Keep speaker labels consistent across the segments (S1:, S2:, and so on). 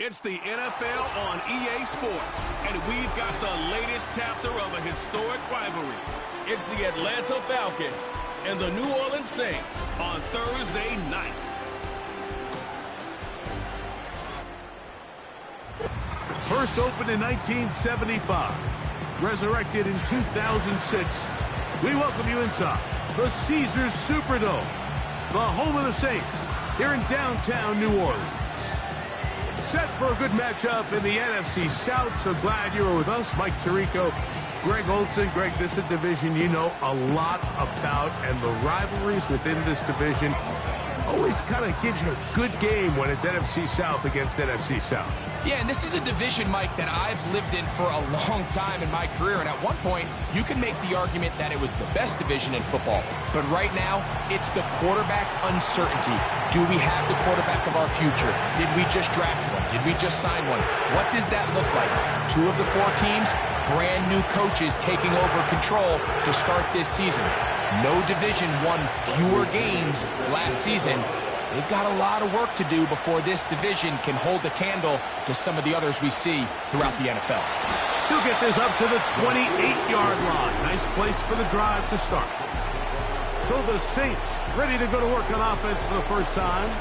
S1: It's the NFL on EA Sports, and we've got the latest chapter of a historic rivalry. It's the Atlanta Falcons and the New Orleans Saints on Thursday night.
S2: First opened in 1975, resurrected in 2006, we welcome you inside the Caesars Superdome, the home of the Saints, here in downtown New Orleans. Set for a good matchup in the NFC South, so glad you were with us. Mike Tirico, Greg Olson. Greg, this is a division you know a lot about, and the rivalries within this division always kind of gives you a good game when it's NFC South against NFC South.
S3: Yeah, and this is a division, Mike, that I've lived in for a long time in my career. And at one point, you can make the argument that it was the best division in football. But right now, it's the quarterback uncertainty. Do we have the quarterback of our future? Did we just draft one? Did we just sign one? What does that look like? 2 of the 4 teams, brand new coaches taking over control to start this season. No division won fewer games last season. They've got a lot of work to do before this division can hold a candle to some of the others we see throughout the NFL.
S2: He'll get this up to the 28-yard line. Nice place for the drive to start. So the Saints ready to go to work on offense for the first time.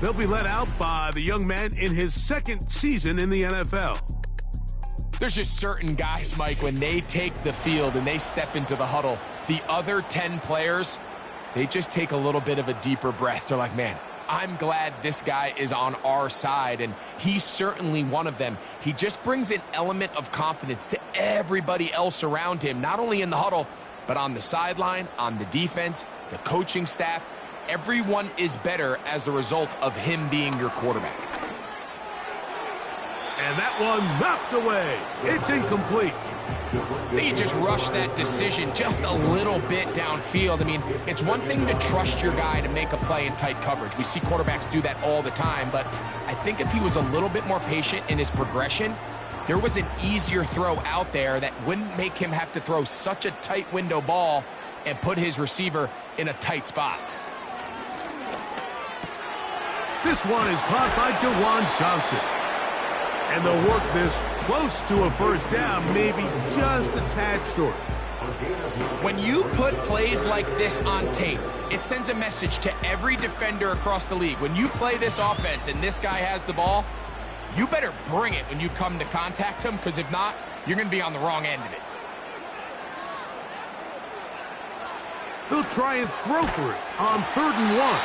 S2: They'll be led out by the young man in his 2nd season in the NFL.
S3: There's just certain guys, Mike, when they take the field and they step into the huddle, the other 10 players, they just take a little bit of a deeper breath. They're like, man, I'm glad this guy is on our side, and he's certainly one of them. He just brings an element of confidence to everybody else around him, not only in the huddle, but on the sideline, on the defense, the coaching staff. Everyone is better as the result of him being your quarterback.
S2: And that one knocked away. It's incomplete.
S3: They just rushed that decision just a little bit downfield. I mean, it's one thing to trust your guy to make a play in tight coverage. We see quarterbacks do that all the time, but I think if he was a little bit more patient in his progression, there was an easier throw out there that wouldn't make him have to throw such a tight window ball and put his receiver in a tight spot.
S2: This one is caught by Jawan Johnson. And they'll work this close to a first down, maybe just a tad short.
S3: When you put plays like this on tape, it sends a message to every defender across the league. When you play this offense and this guy has the ball, you better bring it when you come to contact him, because if not, you're going to be on the wrong end of it.
S2: They'll try and throw for it on 3rd and 1.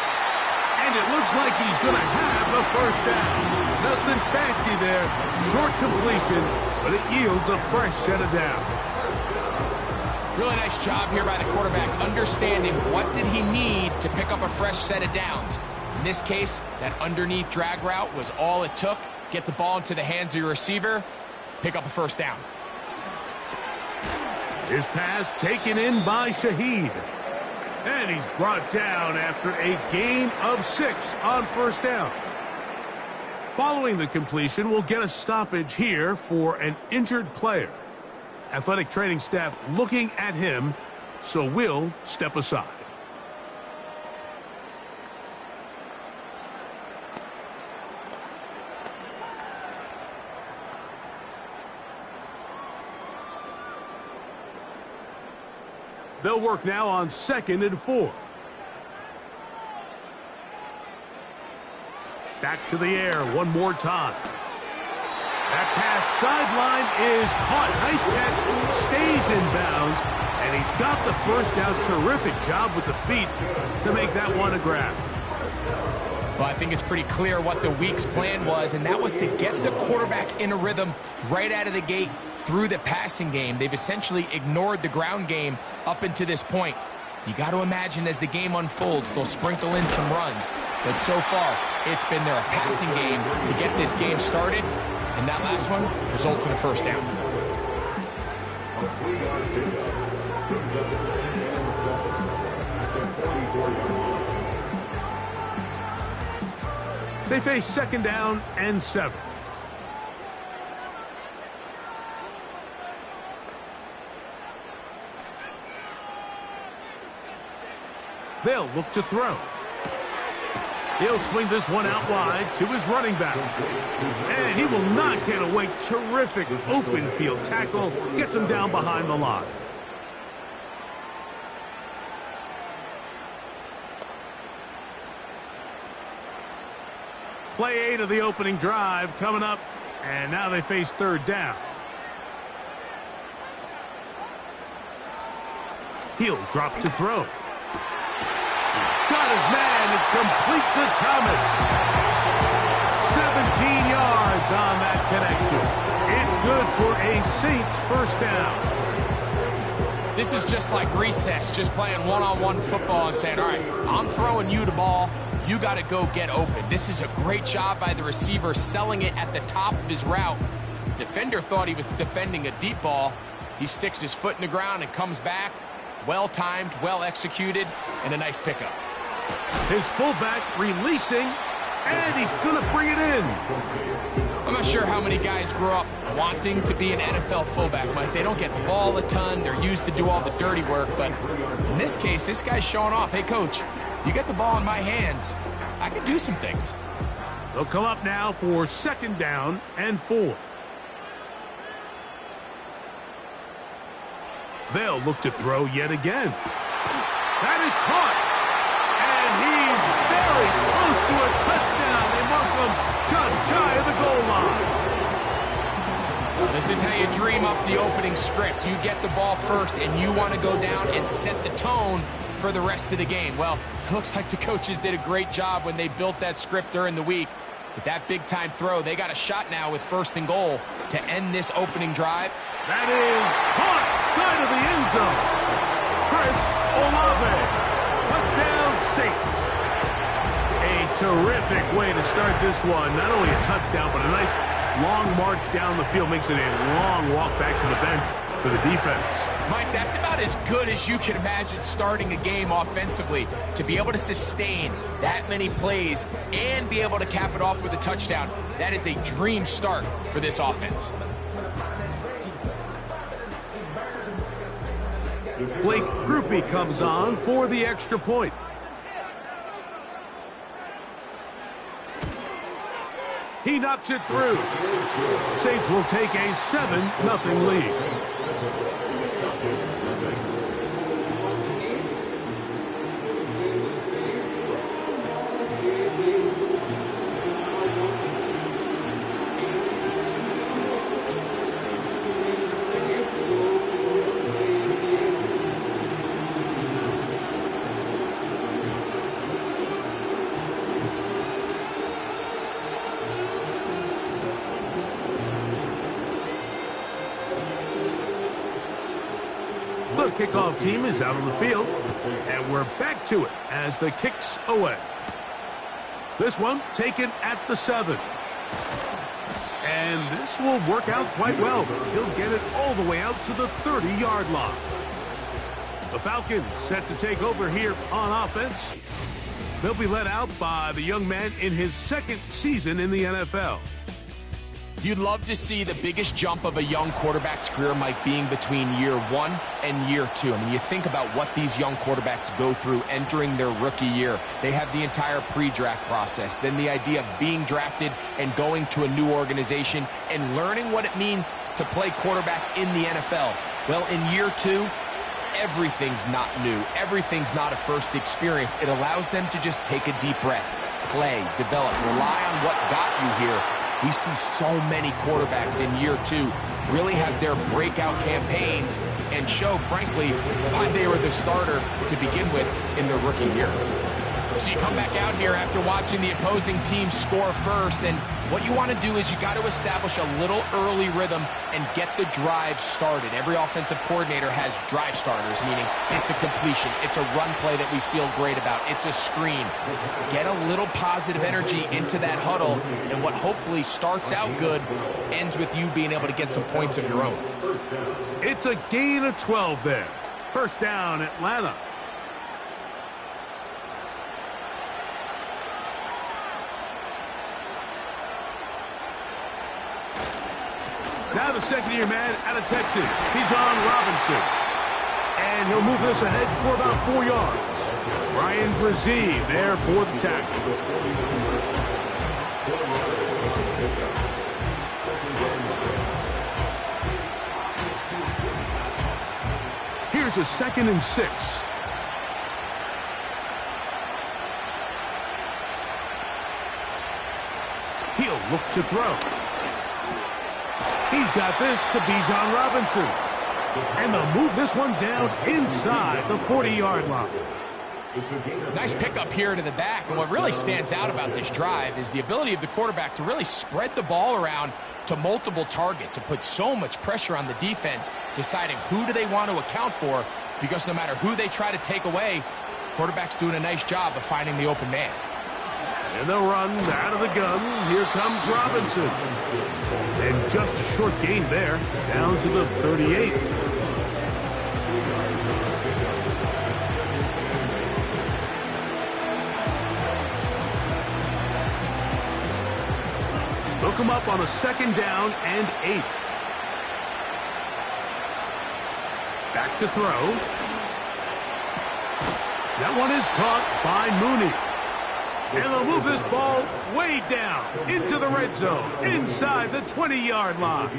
S2: And it looks like he's going to have a first down. Nothing fancy there. Short completion, but it yields a fresh set of downs.
S3: Really nice job here by the quarterback, understanding what did he need to pick up a fresh set of downs. In this case, that underneath drag route was all it took. Get the ball into the hands of your receiver, pick up a first down.
S2: His pass taken in by Shaheed. And he's brought down after a gain of 6 on first down. Following the completion, we'll get a stoppage here for an injured player. Athletic training staff looking at him, so we'll step aside. They'll work now on 2nd and 4. Back to the air one more time. That pass sideline is caught. Nice catch. Stays in bounds. And he's got the first down. Terrific job with the feet to make that one a grab.
S3: Well, I think it's pretty clear what the week's plan was, and that was to get the quarterback in a rhythm right out of the gate through the passing game. They've essentially ignored the ground game up until this point. You got to imagine as the game unfolds, they'll sprinkle in some runs. But so far, it's been their passing game to get this game started, and that last one results in a first down.
S2: They face 2nd down and 7. They'll look to throw. He'll swing this one out wide to his running back. And he will not get away. Terrific open field tackle. Gets him down behind the line. Play 8 of the opening drive coming up. And now they face third down. He'll drop to throw. Got his man. It's complete to Thomas. 17 yards on that connection. It's good for a Saints first down.
S3: This is just like recess, just playing one-on-one football and saying, all right, I'm throwing you the ball. You got to go get open. This is a great job by the receiver selling it at the top of his route. Defender thought he was defending a deep ball. He sticks his foot in the ground and comes back. Well-timed, well-executed, and a nice pickup.
S2: His fullback releasing, and he's going to bring it in.
S3: I'm not sure how many guys grow up wanting to be an NFL fullback, Mike. They don't get the ball a ton. They're used to do all the dirty work. But in this case, this guy's showing off. Hey, coach, you get the ball in my hands. I can do some things.
S2: They'll come up now for second down and 4. They'll look to throw yet again. That is caught. And he's very close to a touchdown. They mark him just shy of the goal line.
S3: Well, this is how you dream up the opening script. You get the ball first, and you want to go down and set the tone for the rest of the game. Well, it looks like the coaches did a great job when they built that script during the week. With that big-time throw, they got a shot now with first and goal to end this opening drive.
S2: That is caught side of the end zone. Chris Olave. Touchdown Saints. A terrific way to start this one. Not only a touchdown, but a nice long march down the field. Makes it a long walk back to the bench for the defense.
S3: Mike, that's about as good as you can imagine starting a game offensively. To be able to sustain that many plays and be able to cap it off with a touchdown, that is a dream start for this offense.
S2: Blake Grupe comes on for the extra point. He knocks it through. Saints will take a 7-0 lead. The kickoff team is out on the field, and we're back to it as the kick's away. This one taken at the 7. And this will work out quite well. He'll get it all the way out to the 30-yard line. The Falcons set to take over here on offense. They'll be led out by the young man in his second season in the NFL.
S3: You'd love to see the biggest jump of a young quarterback's career, Mike, being between year 1 and year 2. I mean, you think about what these young quarterbacks go through entering their rookie year. They have the entire pre-draft process, then the idea of being drafted and going to a new organization and learning what it means to play quarterback in the NFL. Well, in year 2, everything's not new. Everything's not a first experience. It allows them to just take a deep breath, play, develop, rely on what got you here. We see so many quarterbacks in year 2 really have their breakout campaigns and show, frankly, why they were the starter to begin with in their rookie year. So you come back out here after watching the opposing team score first, and what you want to do is you got to establish a little early rhythm and get the drive started. Every offensive coordinator has drive starters, meaning it's a completion, it's a run play that we feel great about, it's a screen. Get a little positive energy into that huddle, and what hopefully starts out good ends with you being able to get some points of your own.
S2: It's a gain of 12 there. First down, Atlanta. Now the second-year man out of Texas, Bijan Robinson. And he'll move this ahead for about 4 yards. Ryan Brzee there for the tackle. Here's a 2nd and 6. He'll look to throw. He's got this to Bijan Robinson. And they'll move this one down inside the 40-yard line.
S3: Nice pickup here to the back, and what really stands out about this drive is the ability of the quarterback to really spread the ball around to multiple targets. It puts so much pressure on the defense, deciding who do they want to account for, because no matter who they try to take away, quarterback's doing a nice job of finding the open man.
S2: And they'll run out of the gun. Here comes Robinson. And just a short gain there, down to the 38. Look him up on a 2nd down and 8. Back to throw. That one is caught by Mooney. And they'll move this ball way down into the red zone, inside the 20-yard line.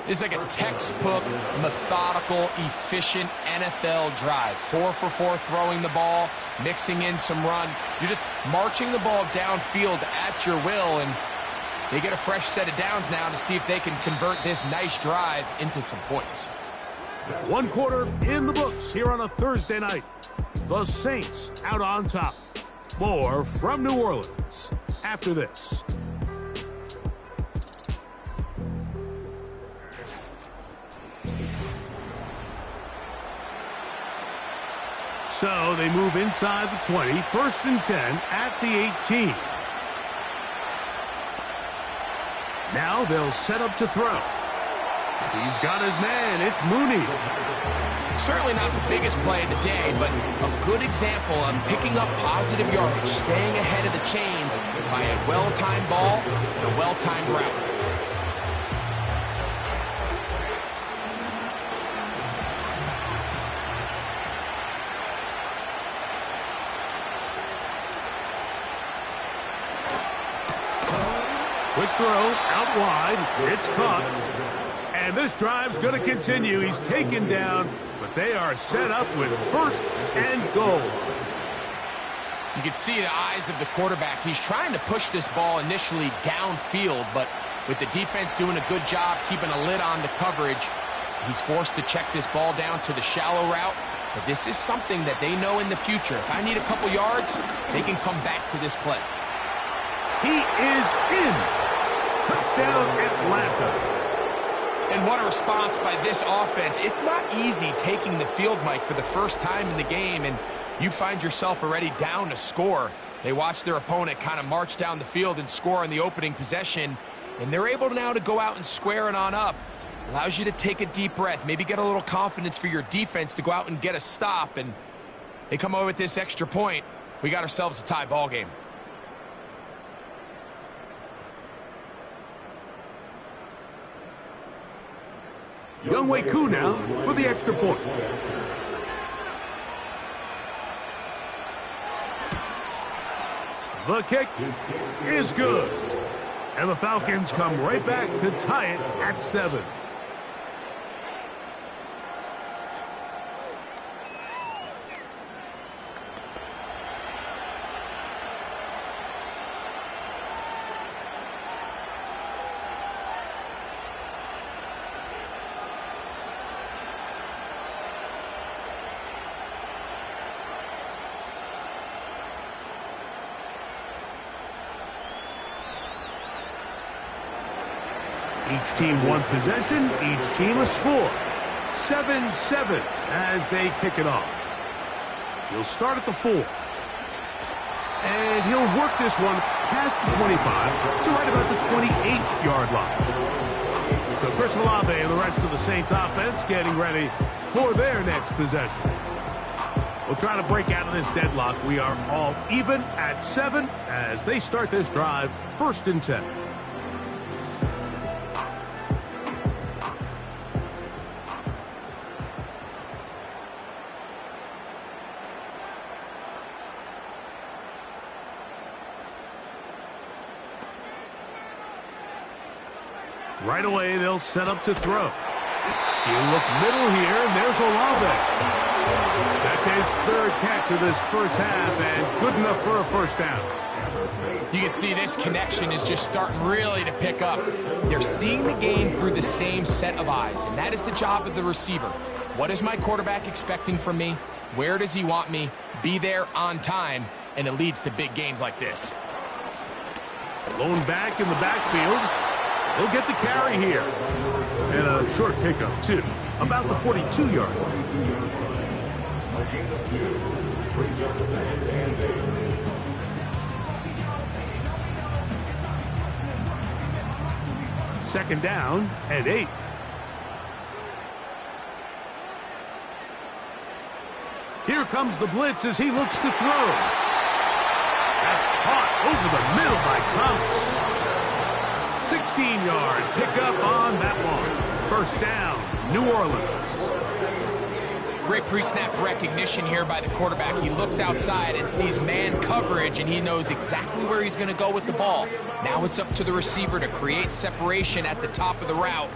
S3: This is like a textbook, methodical, efficient NFL drive. 4 for 4 throwing the ball, mixing in some run. You're just marching the ball downfield at your will, and they get a fresh set of downs now to see if they can convert this nice drive into some points.
S2: 1 quarter in the books here on a Thursday night. The Saints out on top. More from New Orleans after this. So they move inside the 20, 1st and 10 at the 18. Now they'll set up to throw. He's got his man. It's Mooney.
S3: Certainly not the biggest play of the day, but a good example of picking up positive yardage, staying ahead of the chains by a well-timed ball and a well-timed route.
S2: Quick throw out wide. It's caught. And this drive's going to continue. He's taken down, but they are set up with 1st and goal.
S3: You can see the eyes of the quarterback. He's trying to push this ball initially downfield, but with the defense doing a good job keeping a lid on the coverage, he's forced to check this ball down to the shallow route. But this is something that they know in the future. If I need a couple yards, they can come back to this play.
S2: He is in. Touchdown, Atlanta.
S3: And what a response by this offense. It's not easy taking the field, Mike, for the first time in the game, and you find yourself already down to score. They watch their opponent kind of march down the field and score on the opening possession, and they're able now to go out and square it on up. Allows you to take a deep breath, maybe get a little confidence for your defense to go out and get a stop, and they come over with this extra point. We got ourselves a tie ball game.
S2: Wk10 now for the extra point. The kick is good. And the Falcons come right back to tie it at 7. Each team one possession, each team a score. 7-7 as they kick it off. He'll start at the 4. And he'll work this one past the 25 to right about the 28-yard line. So Chris Olave and the rest of the Saints offense getting ready for their next possession. We'll try to break out of this deadlock. We are all even at 7 as they start this drive, 1st and 10. Right away, they'll set up to throw. He'll look middle here, and there's Olave. That's his third catch of this first half, and good enough for a first down.
S3: You can see this connection is just starting really to pick up. They're seeing the game through the same set of eyes, and that is the job of the receiver. What is my quarterback expecting from me? Where does he want me? Be there on time, and it leads to big gains like this.
S2: Lone back in the backfield. He'll get the carry here. And a short pickup, too. About the 42-yard line. Second down and 8. Here comes the blitz as he looks to throw. That's caught over the middle by Thomas. 16-yard pickup on that one. First down, New Orleans.
S3: Great pre-snap recognition here by the quarterback. He looks outside and sees man coverage, and he knows exactly where he's going to go with the ball. Now it's up to the receiver to create separation at the top of the route.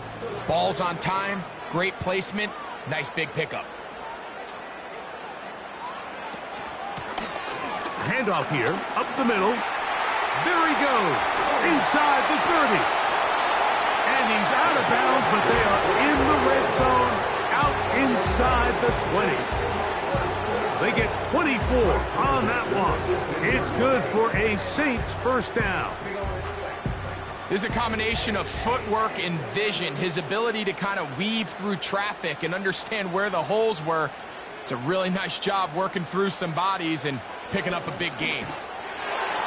S3: Ball's on time, great placement, nice big pickup.
S2: Handoff here, up the middle. There he goes, inside the 30. And he's out of bounds, but they are in the red zone, out inside the 20. They get 24 on that one. It's good for a Saints first down.
S3: There's a combination of footwork and vision, his ability to kind of weave through traffic and understand where the holes were. It's a really nice job working through some bodies and picking up a big gain.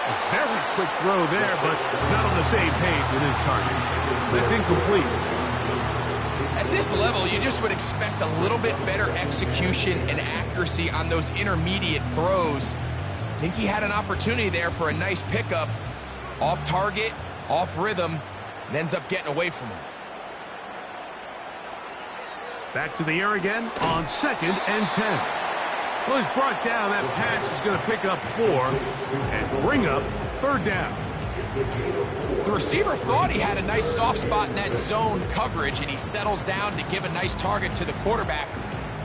S2: A very quick throw there, but not on the same page with his target. That's incomplete.
S3: At this level, you just would expect a little bit better execution and accuracy on those intermediate throws. I think he had an opportunity there for a nice pickup. Off target, off rhythm, and ends up getting away from him.
S2: Back to the air again on 2nd and 10. Well, he's brought down. That pass is going to pick up 4 and bring up 3rd down.
S3: The receiver thought he had a nice soft spot in that zone coverage, and he settles down to give a nice target to the quarterback.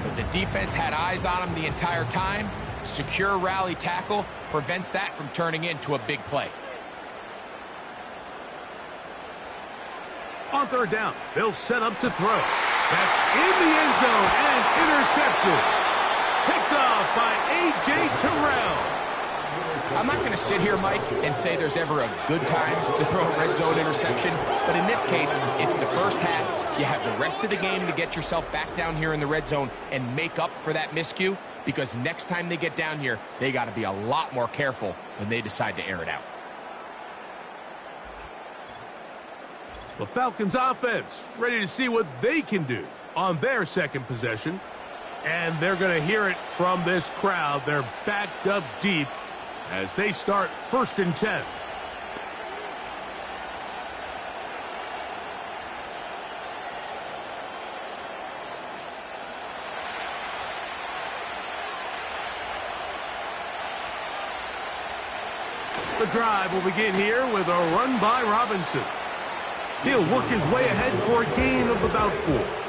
S3: But the defense had eyes on him the entire time. Secure rally tackle prevents that from turning into a big play.
S2: On 3rd down, they'll set up to throw. That's in the end zone and intercepted. Picked off by A.J. Terrell.
S3: I'm not going to sit here, Mike, and say there's ever a good time to throw a red zone interception, but in this case, it's the first half. You have the rest of the game to get yourself back down here in the red zone and make up for that miscue, because next time they get down here, they got to be a lot more careful when they decide to air it out.
S2: The Falcons offense ready to see what they can do on their second possession. And they're going to hear it from this crowd. They're backed up deep as they start 1st and 10. The drive will begin here with a run by Robinson. He'll work his way ahead for a gain of about 4.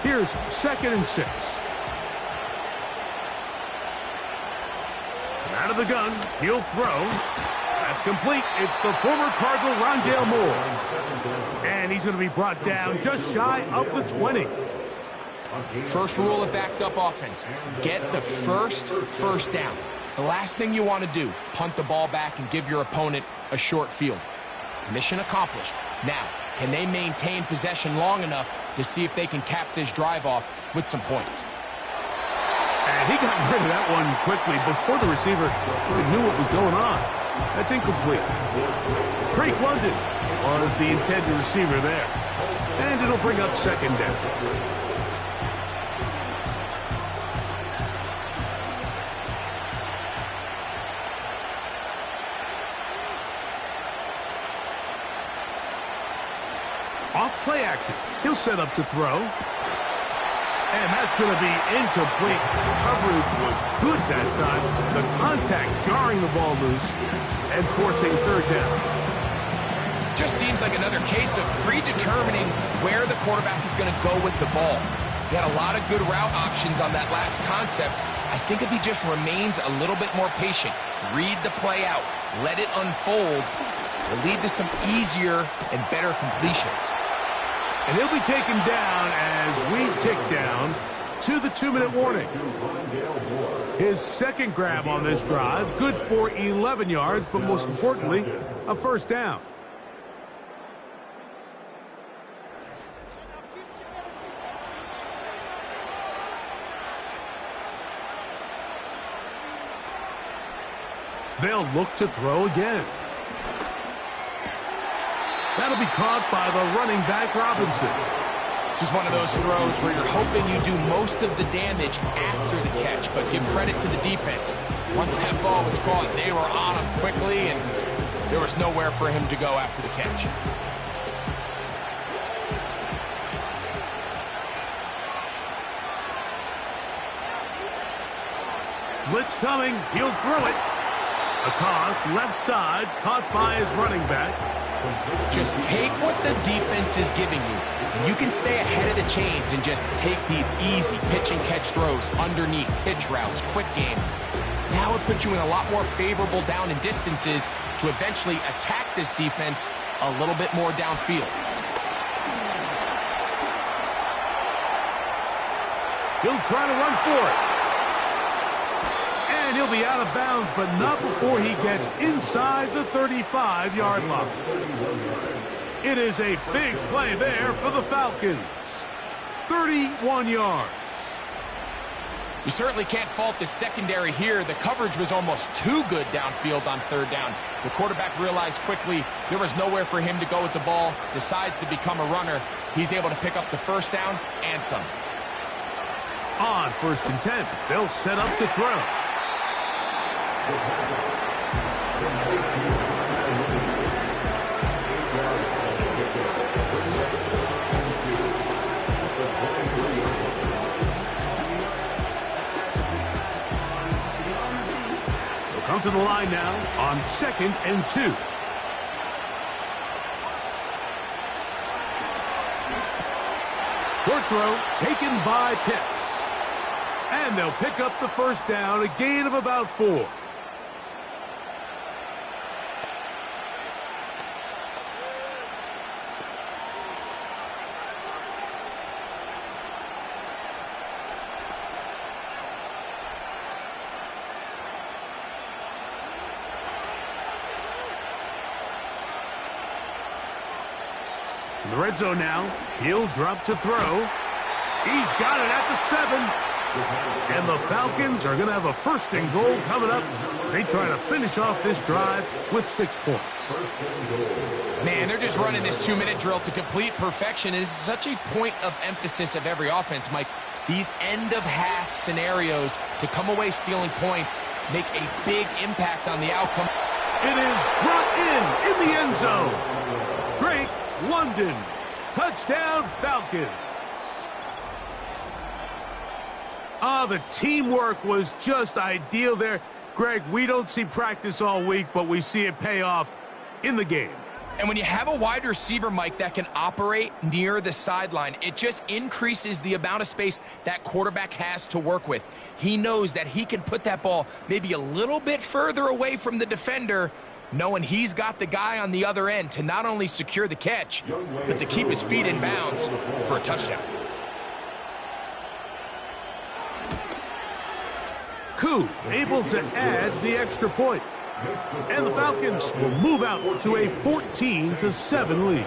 S2: Here's 2nd and 6. Out of the gun, he'll throw. That's complete. It's the former Cardinal Rondale Moore. And he's going to be brought down just shy of the 20.
S3: First rule of backed up offense, get the first down. The last thing you want to do, punt the ball back and give your opponent a short field. Mission accomplished. Now, can they maintain possession long enough to see if they can cap this drive off with some points?
S2: And he got rid of that one quickly before the receiver even knew what was going on. That's incomplete. Drake London was the intended receiver there. And it'll bring up 2nd down. Off play action. He'll set up to throw. And that's going to be incomplete. Coverage was good that time. The contact jarring the ball loose and forcing third down.
S3: Just seems like another case of predetermining where the quarterback is going to go with the ball. He had a lot of good route options on that last concept. I think if he just remains a little bit more patient, read the play out, let it unfold, will lead to some easier and better completions.
S2: And he'll be taken down as we tick down to the 2-minute warning. His second grab on this drive, good for 11 yards, but most importantly, a first down. They'll look to throw again. That'll be caught by the running back, Robinson.
S3: This is one of those throws where you're hoping you do most of the damage after the catch, but give credit to the defense. Once that ball was caught, they were on him quickly, and there was nowhere for him to go after the catch.
S2: Blitz coming. He'll throw it. A toss, left side, caught by his running back.
S3: Just take what the defense is giving you, and you can stay ahead of the chains and just take these easy pitch and catch throws underneath, pitch routes, quick game. Now it puts you in a lot more favorable down and distances to eventually attack this defense a little bit more downfield.
S2: He'll try to run for it. And he'll be out of bounds, but not before he gets inside the 35-yard line. It is a big play there for the Falcons. 31 yards.
S3: You certainly can't fault the secondary here. The coverage was almost too good downfield on third down. The quarterback realized quickly there was nowhere for him to go with the ball, decides to become a runner. He's able to pick up the first down and some.
S2: On 1st and 10, they'll set up to throw. They'll come to the line now on 2nd and 2. Short throw taken by Pitts. And they'll pick up the first down, a gain of about 4. In the red zone now, he'll drop to throw. He's got it at the 7. And the Falcons are going to have a 1st and goal coming up. They try to finish off this drive with 6 points.
S3: Man, they're just running this 2-minute drill to complete perfection. It is such a point of emphasis of every offense, Mike. These end-of-half scenarios to come away stealing points make a big impact on the outcome.
S2: It is brought in the end zone. Drake London. Touchdown, Falcons. The teamwork was just ideal there. Greg, we don't see practice all week, but we see it pay off in the game.
S3: And when you have a wide receiver, Mike, that can operate near the sideline, it just increases the amount of space that quarterback has to work with. He knows that he can put that ball maybe a little bit further away from the defender, knowing he's got the guy on the other end to not only secure the catch, but to keep his feet in bounds for a touchdown.
S2: Koo able to add the extra point. And the Falcons will move out to a 14-7 lead.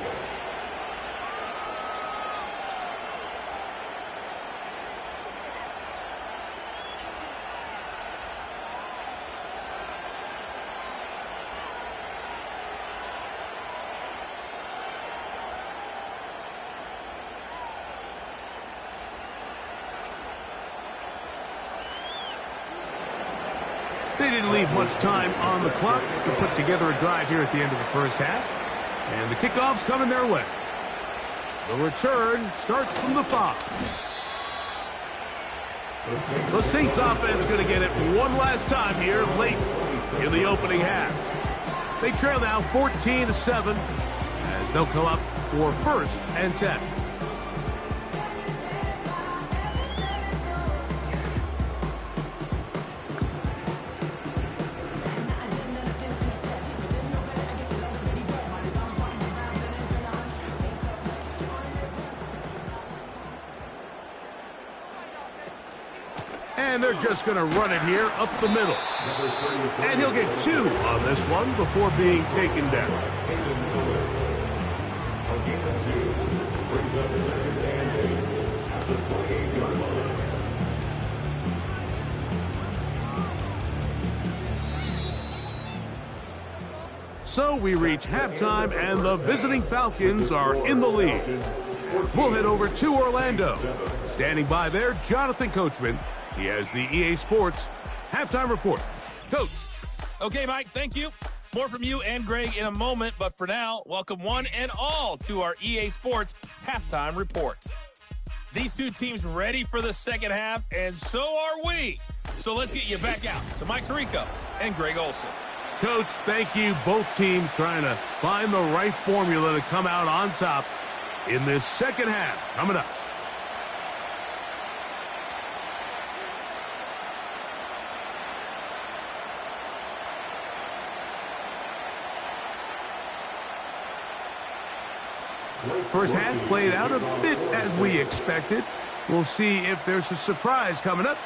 S2: They didn't leave much time on the clock to put together a drive here at the end of the first half. And the kickoff's coming their way. The return starts from the 5. The Saints offense going to get it one last time here late in the opening half. They trail now 14-7 as they'll come up for 1st and 10. And they're just going to run it here up the middle. And he'll get 2 on this one before being taken down. So we reach halftime, and the visiting Falcons are in the lead. We'll head over to Orlando. Standing by there, Jonathan Coachman. He has the EA Sports halftime report. Coach.
S4: Okay, Mike, thank you. More from you and Greg in a moment, but for now, welcome one and all to our EA Sports halftime report. These two teams ready for the second half, and so are we. So let's get you back out to Mike Tirico and Greg Olson.
S2: Coach, thank you. Both teams trying to find the right formula to come out on top in this second half. Coming up. First half played out a bit as we expected. We'll see if there's a surprise coming up.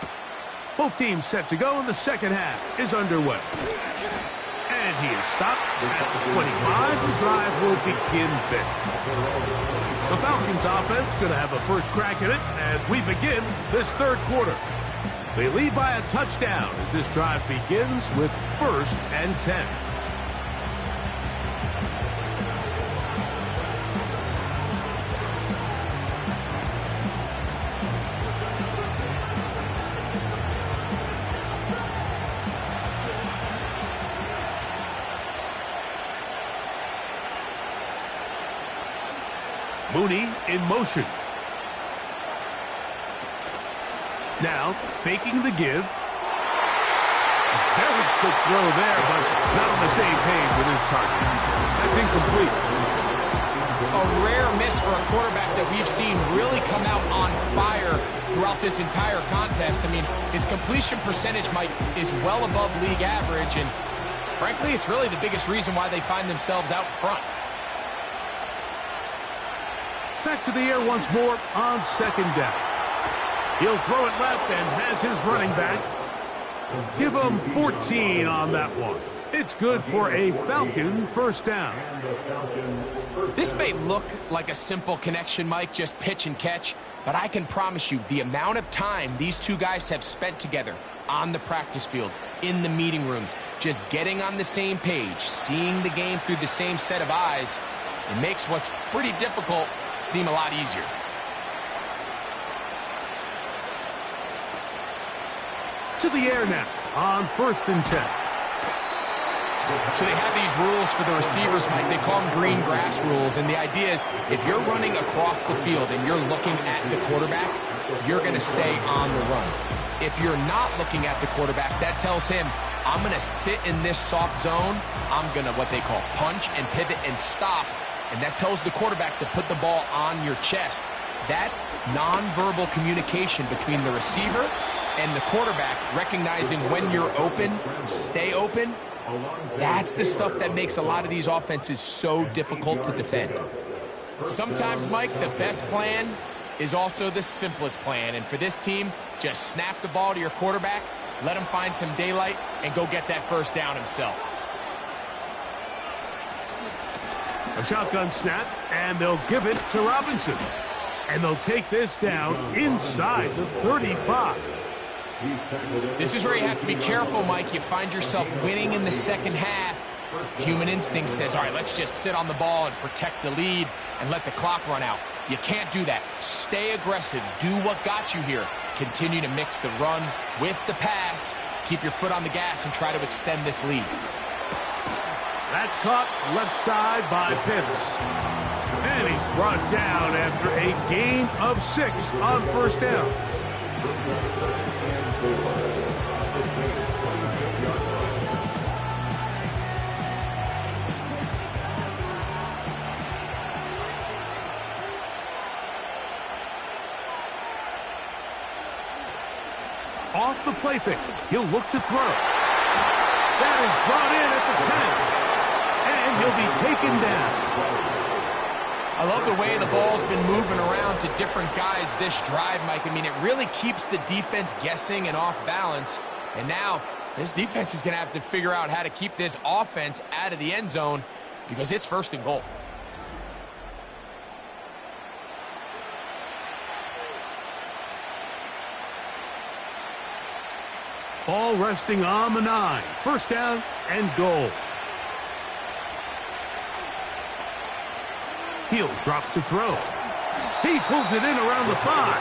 S2: Both teams set to go, and the second half is underway. And he is stopped at the 25. The drive will begin then. The Falcons offense going to have a first crack at it as we begin this third quarter. They lead by a touchdown as this drive begins with 1st and 10. Mooney in motion. Now faking the give. A very quick throw there, but not on the same page with his target. That's incomplete.
S3: A rare miss for a quarterback that we've seen really come out on fire throughout this entire contest. I mean, his completion percentage, Mike, is well above league average, and frankly, it's really the biggest reason why they find themselves out front.
S2: Back to the air once more on second down. He'll throw it left and has his running back. Give him 14 on that one. It's good for a Falcon first down.
S3: This may look like a simple connection, Mike, just pitch and catch, but I can promise you the amount of time these two guys have spent together on the practice field, in the meeting rooms, just getting on the same page, seeing the game through the same set of eyes, it makes what's pretty difficult seem a lot easier.
S2: To the air now on 1st and 10.
S3: So they have these rules for the receivers, Mike. They call them green grass rules, and the idea is if you're running across the field and you're looking at the quarterback, you're going to stay on the run. If you're not looking at the quarterback, that tells him, I'm going to sit in this soft zone. I'm going to what they call punch and pivot and stop. And that tells the quarterback to put the ball on your chest. That nonverbal communication between the receiver and the quarterback, recognizing when you're open, stay open, that's the stuff that makes a lot of these offenses so difficult to defend. Sometimes, Mike, the best plan is also the simplest plan. And for this team, just snap the ball to your quarterback, let him find some daylight, and go get that first down himself.
S2: A shotgun snap, and they'll give it to Robinson. And they'll take this down inside the 35.
S3: This is where you have to be careful, Mike. You find yourself winning in the second half. Human instinct says, all right, let's just sit on the ball and protect the lead and let the clock run out. You can't do that. Stay aggressive. Do what got you here. Continue to mix the run with the pass. Keep your foot on the gas and try to extend this lead.
S2: That's caught left side by Pitts. And he's brought down after a gain of 6 on first down. Off the play fake, he'll look to throw. That is brought in at the 10. And he'll be taken down.
S3: I love the way the ball's been moving around to different guys this drive, Mike. I mean, it really keeps the defense guessing and off balance. And now this defense is going to have to figure out how to keep this offense out of the end zone because it's 1st and goal.
S2: Ball resting on the 9. 1st down and goal. He'll drop to throw. He pulls it in around the 5.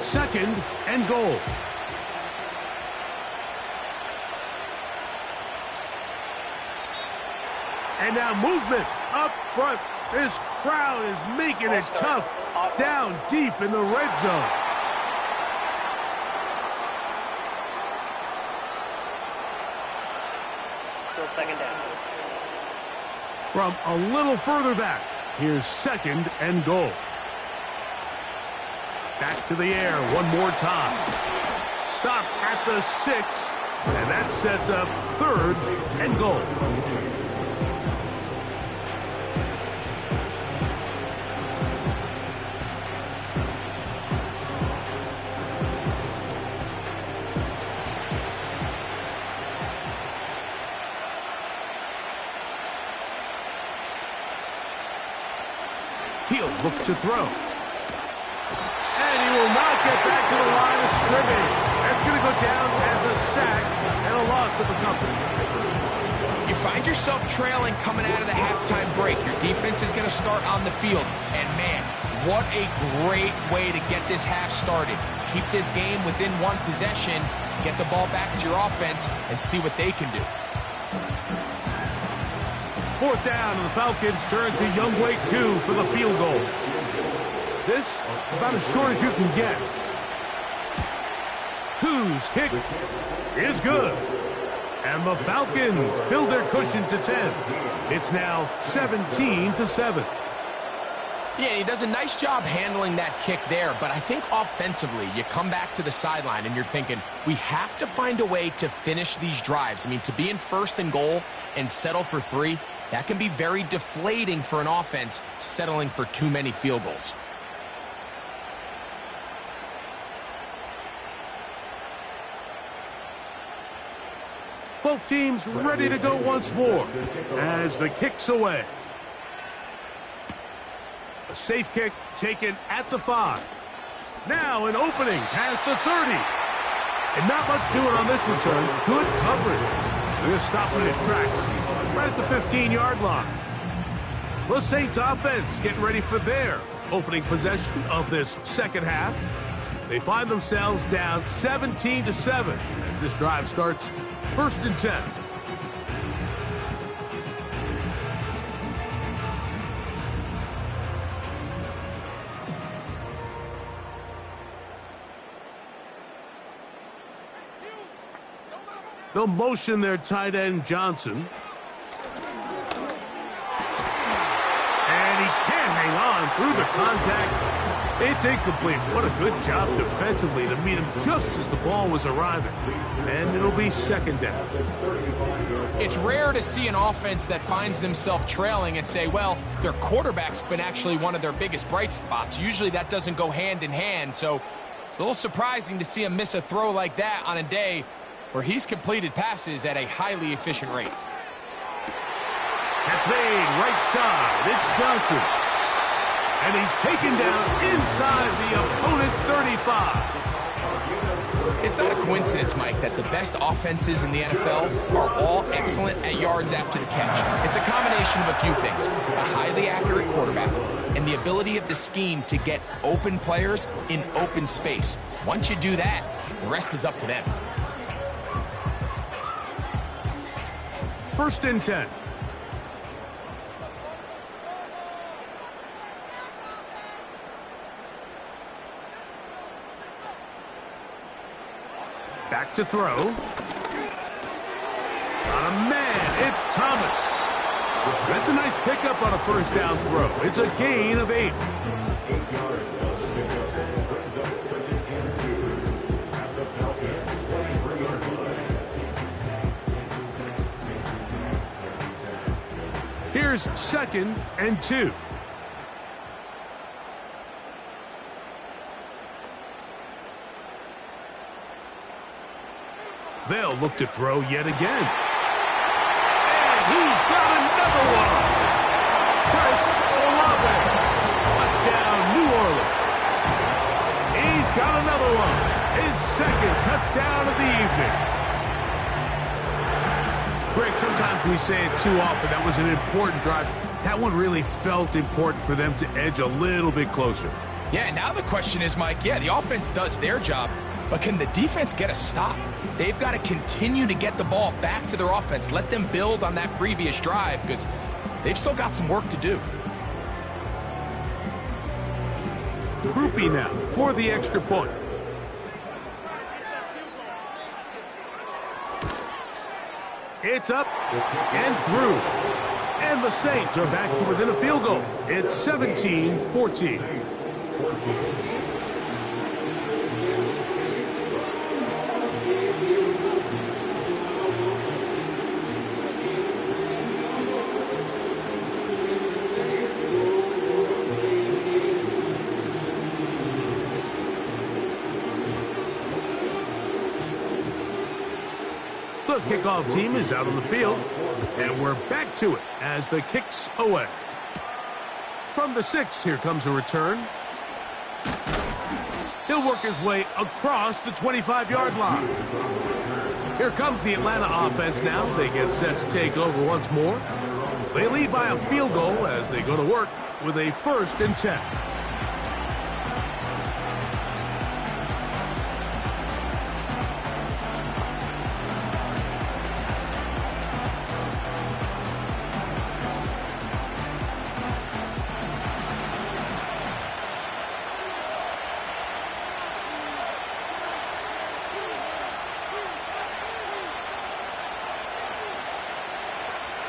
S2: Second and goal. And now movement up front. This crowd is making it tough down deep in the red zone.
S5: Still 2nd down.
S2: From a little further back, here's 2nd and goal. Back to the air one more time. Stop at the 6, and that sets up 3rd and goal. He'll look to throw. And he will not get back to the line of scrimmage. That's going to go down as a sack and a loss of the company.
S3: You find yourself trailing coming out of the halftime break. Your defense is going to start on the field. And, man, what a great way to get this half started. Keep this game within one possession, get the ball back to your offense, and see what they can do.
S2: 4th down, and the Falcons turn to Wk10 for the field goal. This about as short as you can get. Whose kick is good. And the Falcons build their cushion to 10. It's now 17-7.
S3: Yeah, he does a nice job handling that kick there, but I think offensively, you come back to the sideline and you're thinking, we have to find a way to finish these drives. I mean, to be in 1st and goal and settle for 3, that can be very deflating for an offense settling for too many field goals.
S2: Both teams ready to go once more as the kick's away. A safe kick taken at the 5. Now an opening past the 30. And not much doing on this return. Good coverage. They're going to stop in his tracks right at the 15-yard line. The Saints offense getting ready for their opening possession of this 2nd half. They find themselves down 17-7 as this drive starts 1st and 10. They'll motion their tight end, Johnson. And he can't hang on through the contact. It's incomplete. What a good job defensively to meet him just as the ball was arriving. And it'll be 2nd down.
S3: It's rare to see an offense that finds themselves trailing and say, well, their quarterback's been actually one of their biggest bright spots. Usually that doesn't go hand in hand. So it's a little surprising to see him miss a throw like that on a day where he's completed passes at a highly efficient rate.
S2: That's made right side. It's Johnson. And he's taken down inside the opponent's 35.
S3: It's not a coincidence, Mike, that the best offenses in the NFL are all excellent at yards after the catch. It's a combination of a few things. A highly accurate quarterback, and the ability of the scheme to get open players in open space. Once you do that, the rest is up to them.
S2: 1st and 10. Back to throw. Got a man. It's Thomas. That's a nice pickup on a 1st down throw. It's a gain of 8. Here's 2nd and 2. They'll look to throw yet again. And he's got another one. Chris Olave. Touchdown, New Orleans. He's got another one. His 2nd touchdown of the evening. Greg, sometimes we say it too often. That was an important drive. That one really felt important for them to edge a little bit closer.
S3: Yeah, now the question is, Mike, the offense does their job, but can the defense get a stop? They've got to continue to get the ball back to their offense. Let them build on that previous drive because they've still got some work to do.
S2: Groupie now for the extra point. It's up and through. And the Saints are back to within a field goal. It's 17-14. The kickoff team is out on the field, and we're back to it as the kick's away. From the 6, here comes a return. He'll work his way across the 25-yard line. Here comes the Atlanta offense now. They get set to take over once more. They lead by a field goal as they go to work with a 1st and 10.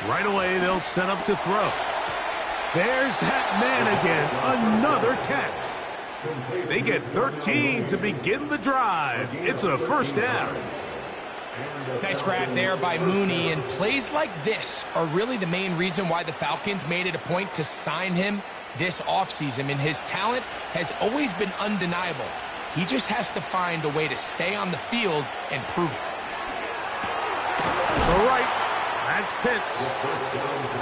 S2: Right away, they'll set up to throw. There's that man again. Another catch. They get 13 to begin the drive. It's a 1st down.
S3: Nice grab there by Mooney, and plays like this are really the main reason why the Falcons made it a point to sign him this offseason. I mean, his talent has always been undeniable. He just has to find a way to stay on the field and prove it.
S2: All right. That's Pitts.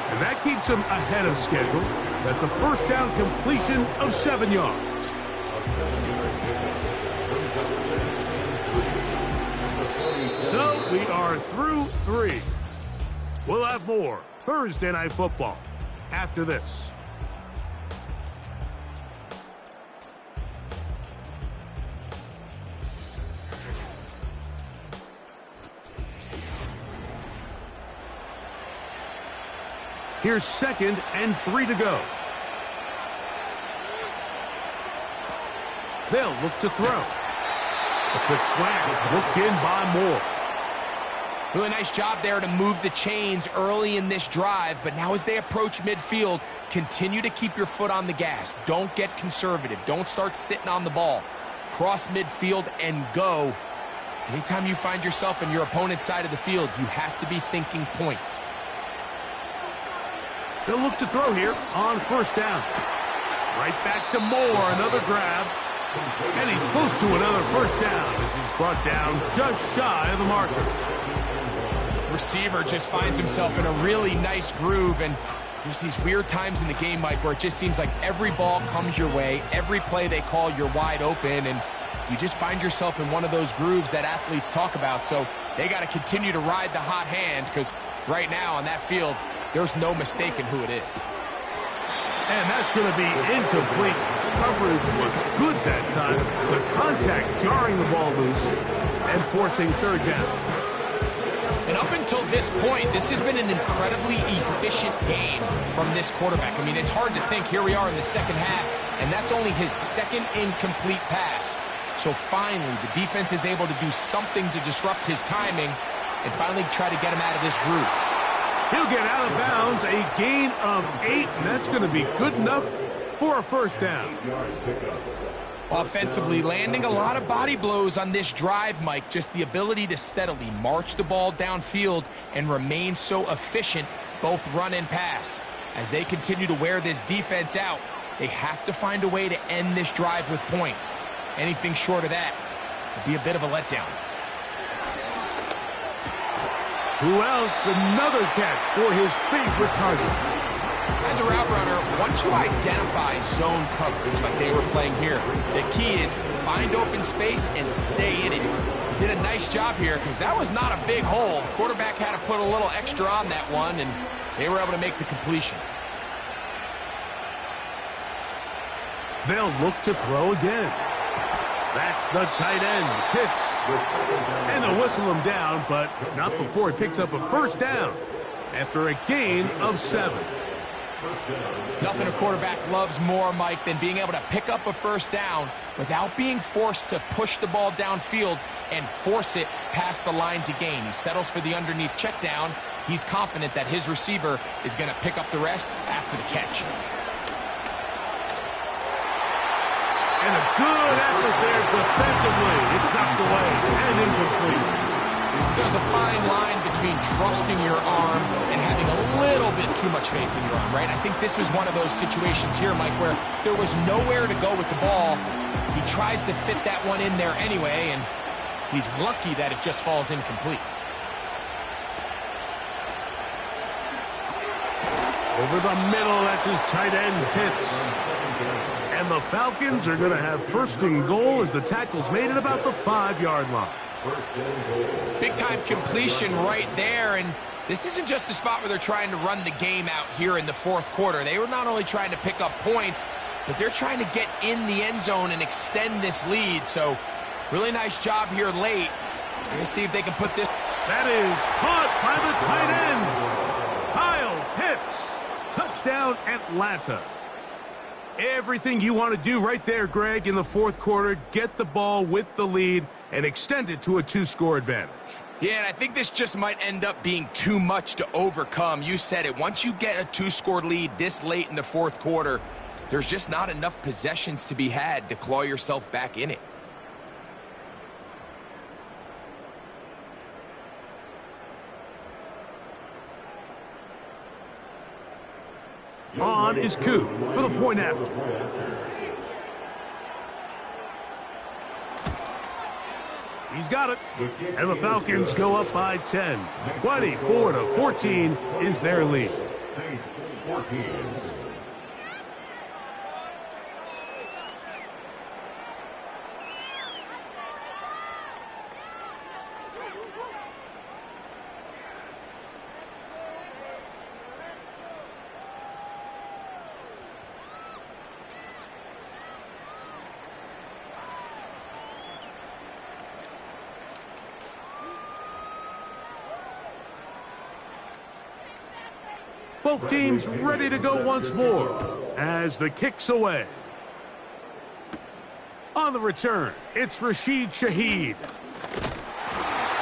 S2: And that keeps him ahead of schedule. That's a 1st down completion of 7 yards. So we are through 3. We'll have more Thursday Night Football after this. Here's 2nd and 3 to go. They'll look to throw. A quick swag looked in by Moore.
S3: Really nice job there to move the chains early in this drive, but now as they approach midfield, continue to keep your foot on the gas. Don't get conservative. Don't start sitting on the ball. Cross midfield and go. Anytime you find yourself in your opponent's side of the field, you have to be thinking points.
S2: They'll look to throw here on 1st down. Right back to Moore, another grab. And he's close to another 1st down as he's brought down just shy of the markers.
S3: Receiver just finds himself in a really nice groove, and there's these weird times in the game, Mike, where it just seems like every ball comes your way, every play they call, you're wide open, and you just find yourself in one of those grooves that athletes talk about. So they got to continue to ride the hot hand, because right now on that field, there's no mistaking who it is.
S2: And that's going to be incomplete. Coverage was good that time. The contact jarring the ball loose and forcing third down.
S3: And up until this point, this has been an incredibly efficient game from this quarterback. I mean, it's hard to think. Here we are in the second half, and that's only his second incomplete pass. So finally, the defense is able to do something to disrupt his timing and finally try to get him out of this groove.
S2: He'll get out of bounds, a gain of 8, and that's going to be good enough for a first down.
S3: Offensively, landing a lot of body blows on this drive, Mike. Just the ability to steadily march the ball downfield and remain so efficient, both run and pass. As they continue to wear this defense out, they have to find a way to end this drive with points. Anything short of that would be a bit of a letdown.
S2: Who else? Another catch for his favorite target.
S3: As a route runner, once you identify zone coverage like they were playing here, the key is find open space and stay in it. He did a nice job here because that was not a big hole. The quarterback had to put a little extra on that one, and they were able to make the completion.
S2: They'll look to throw again. That's the tight end. Pitts. And they'll whistle him down, but not before he picks up a first down after a gain of 7.
S3: Nothing a quarterback loves more, Mike, than being able to pick up a first down without being forced to push the ball downfield and force it past the line to gain. He settles for the underneath check down. He's confident that his receiver is going to pick up the rest after the catch.
S2: And a good effort there defensively. It's knocked away and incomplete.
S3: There's a fine line between trusting your arm and having a little bit too much faith in your arm, right? I think this was one of those situations here, Mike, where there was nowhere to go with the ball. He tries to fit that one in there anyway, and he's lucky that it just falls incomplete.
S2: Over the middle, that's his tight end, Pitts. And the Falcons are going to have first and goal as the tackle's made at about the 5-yard line.
S3: Big-time completion right there, and this isn't just a spot where they're trying to run the game out here in the fourth quarter. They were not only trying to pick up points, but they're trying to get in the end zone and extend this lead. So, really nice job here late. We're going to see if they can put this.
S2: That is caught by the tight end, Kyle Pitts. Touchdown, Atlanta. Everything you want to do right there, Greg, in the fourth quarter. Get the ball with the lead and extend it to a 2-score advantage.
S3: Yeah, and I think this just might end up being too much to overcome. You said it. Once you get a 2-score lead this late in the fourth quarter, there's just not enough possessions to be had to claw yourself back in it.
S2: On is Koo for the point after. He's got it. And the Falcons go up by 10. 24-14 is their lead.
S5: Saints 14.
S2: Both teams ready to go once more as the kick's away. On the return, it's Rashid Shaheed.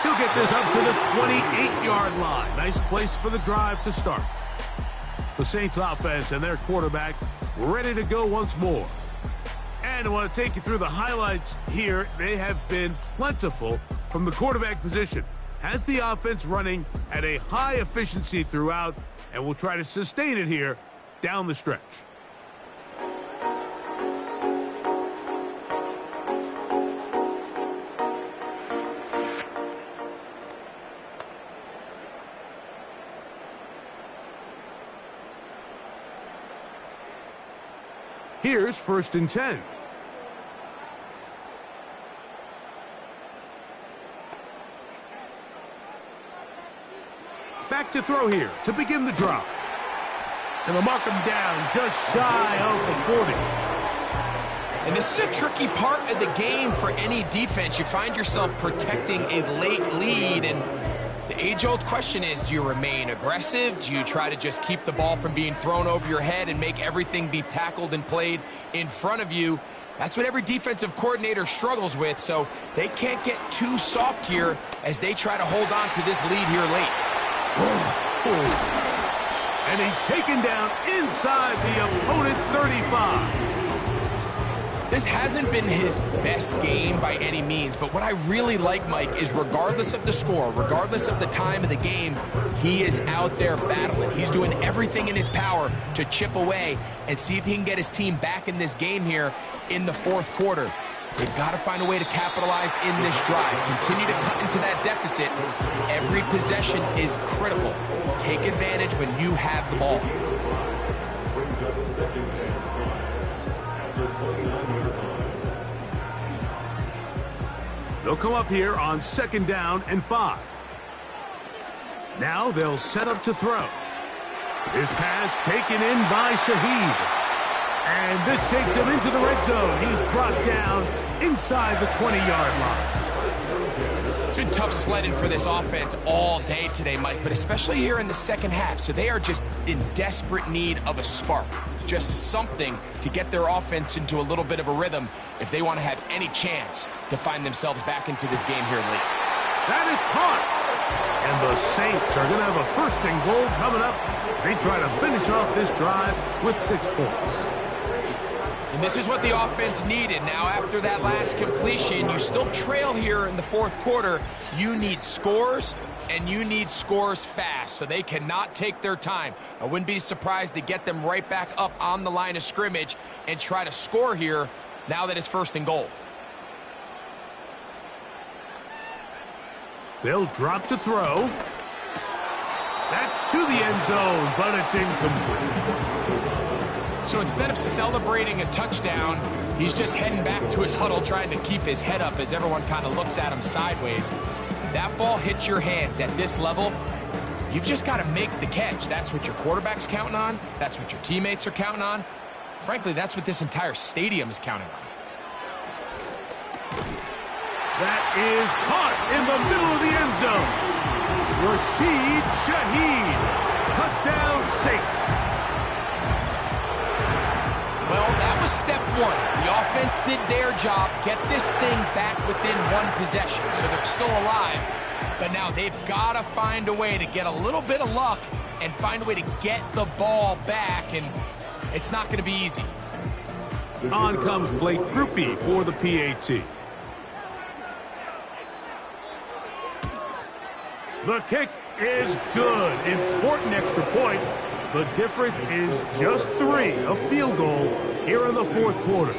S2: He'll get this up to the 28-yard line. Nice place for the drive to start. The Saints offense and their quarterback ready to go once more. And I want to take you through the highlights here. They have been plentiful from the quarterback position. Has the offense running at a high efficiency throughout, and we'll try to sustain it here down the stretch. Here's 1st and 10. Back to throw here to begin the drive. And they'll mark him down just shy of the 40.
S3: And this is a tricky part of the game for any defense. You find yourself protecting a late lead, and the age-old question is, do you remain aggressive? Do you try to just keep the ball from being thrown over your head and make everything be tackled and played in front of you? That's what every defensive coordinator struggles with, so they can't get too soft here as they try to hold on to this lead here late.
S2: And he's taken down inside the opponent's 35.
S3: This hasn't been his best game by any means, but what I really like, Mike, is regardless of the score, regardless of the time of the game, he is out there battling. He's doing everything in his power to chip away and see if he can get his team back in this game here in the fourth quarter. They've got to find a way to capitalize in this drive. Continue to cut into that deficit. Every possession is critical. Take advantage when you have the ball.
S2: They'll come up here on 2nd down and 5. Now they'll set up to throw. His pass taken in by Shaheed. And this takes him into the red zone. He's brought down inside the 20-yard line.
S3: It's been tough sledding for this offense all day today, Mike, but especially here in the second half. So they are just in desperate need of a spark. Just something to get their offense into a little bit of a rhythm if they want to have any chance to find themselves back into this game here late.
S2: That is caught. And the Saints are going to have a 1st and goal coming up. They try to finish off this drive with 6 points.
S3: And this is what the offense needed. Now, after that last completion, you still trail here in the fourth quarter. You need scores, and you need scores fast, so they cannot take their time. I wouldn't be surprised to get them right back up on the line of scrimmage and try to score here now that it's 1st and goal.
S2: They'll drop to throw. That's to the end zone, but it's incomplete.
S3: So instead of celebrating a touchdown, he's just heading back to his huddle trying to keep his head up as everyone kind of looks at him sideways. If that ball hits your hands at this level, you've just got to make the catch. That's what your quarterback's counting on. That's what your teammates are counting on. Frankly, that's what this entire stadium is counting on.
S2: That is caught in the middle of the end zone. Rashid Shaheed. Touchdown, Saints.
S3: Well, that was step one. The offense did their job, get this thing back within 1 possession, so they're still alive. But now they've got to find a way to get a little bit of luck and find a way to get the ball back, and it's not going to be easy.
S2: On comes Blake Grupe for the PAT. The kick is good. Important extra point. The difference is just 3, a field goal here in the fourth quarter.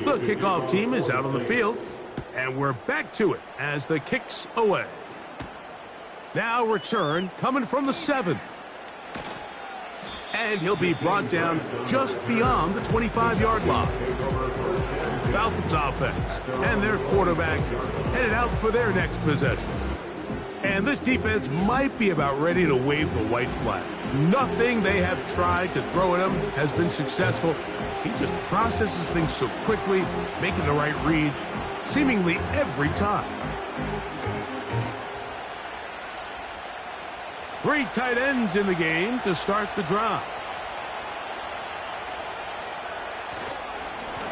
S2: The kickoff team is out on the field, and we're back to it as the kick's away. Now return coming from the 7. And he'll be brought down just beyond the 25-yard line. Falcons offense and their quarterback headed out for their next possession. And this defense might be about ready to wave the white flag. Nothing they have tried to throw at him has been successful. He just processes things so quickly, making the right read, seemingly every time. 3 tight ends in the game to start the drive.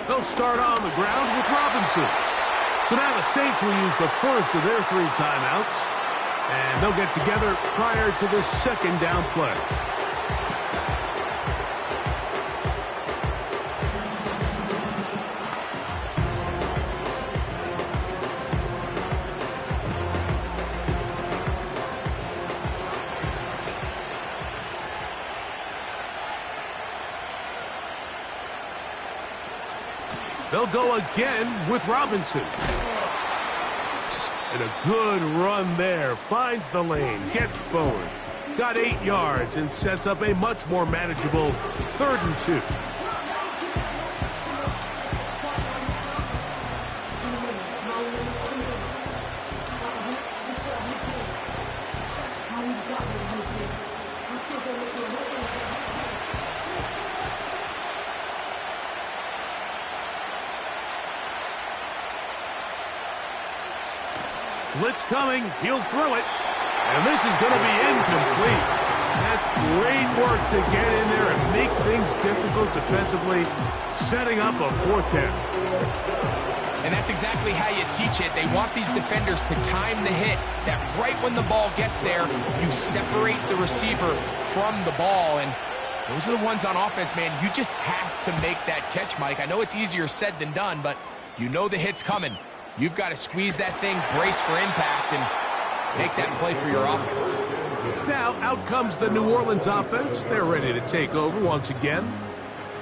S2: They'll start on the ground with Robinson. So now the Saints will use the first of their 3 timeouts, and they'll get together prior to the 2nd down play. They'll go again with Robinson. And a good run there. Finds the lane, gets forward. Got 8 yards and sets up a much more manageable 3rd and 2. Blitz coming, he'll throw it, and this is going to be incomplete. That's great work to get in there and make things difficult defensively, setting up a 4th down.
S3: And that's exactly how you teach it. They want these defenders to time the hit, that right when the ball gets there, you separate the receiver from the ball, and those are the ones on offense, man. You just have to make that catch, Mike. I know it's easier said than done, but you know the hit's coming. You've got to squeeze that thing, brace for impact, and make that play for your offense.
S2: Now, out comes the New Orleans offense. They're ready to take over once again.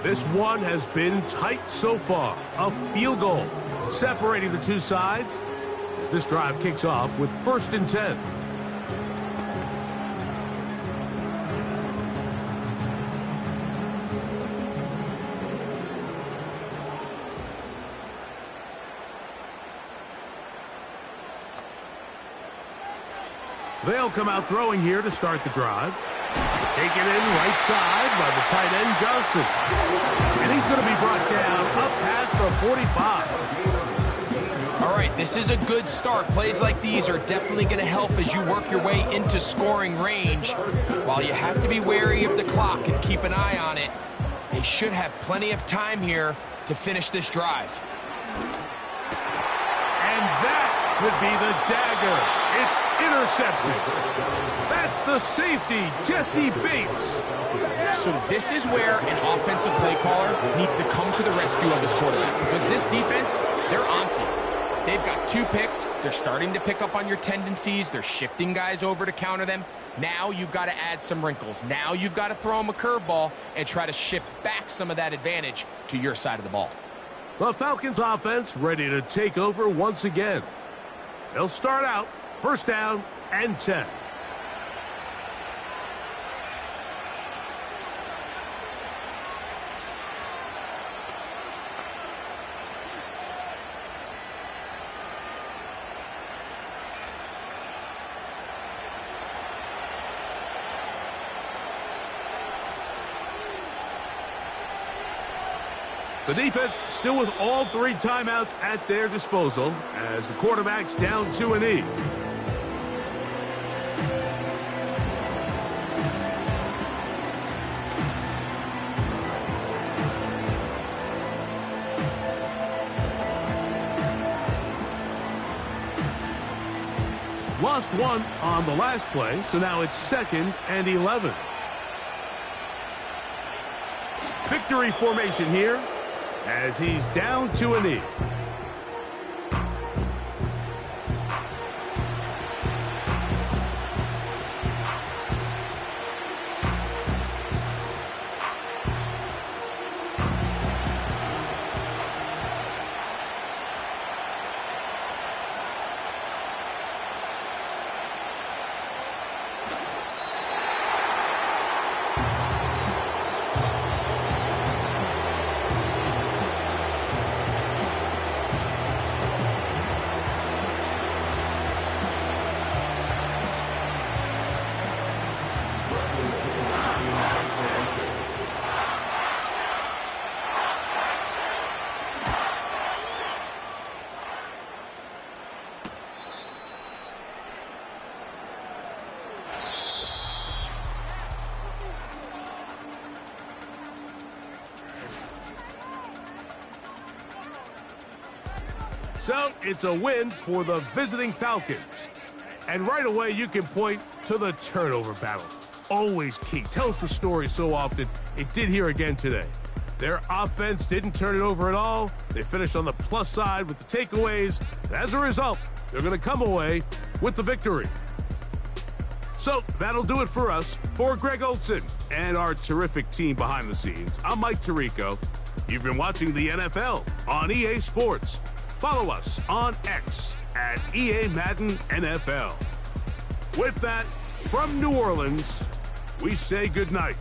S2: This one has been tight so far. A field goal separating the two sides as this drive kicks off with 1st and 10. They'll come out throwing here to start the drive. Taken in right side by the tight end Johnson. And he's going to be brought down up past the 45.
S3: All right, this is a good start. Plays like these are definitely going to help as you work your way into scoring range. While you have to be wary of the clock and keep an eye on it, they should have plenty of time here to finish this drive.
S2: And that could be the dagger. It's intercepted. That's the safety, Jesse Bates.
S3: So this is where an offensive play caller needs to come to the rescue of his quarterback, because this defense, they're onto you. They've got 2 picks. They're starting to pick up on your tendencies. They're shifting guys over to counter them. Now you've got to add some wrinkles. Now you've got to throw them a curveball and try to shift back some of that advantage to your side of the ball.
S2: The Falcons offense ready to take over once again. They'll start out 1st down and 10. The defense still with all 3 timeouts at their disposal as the quarterback's down to a knee. Lost 1 on the last play, so now it's 2nd and 11. Victory formation here as he's down to a knee. So it's a win for the visiting Falcons. And right away you can point to the turnover battle. Always key. Tells the story so often. It did here again today. Their offense didn't turn it over at all. They finished on the plus side with the takeaways. And as a result, they're going to come away with the victory. So that'll do it for us. For Greg Olson and our terrific team behind the scenes, I'm Mike Tirico. You've been watching the NFL on EA Sports. Follow us on X at EA Madden NFL. With that, from New Orleans, we say goodnight.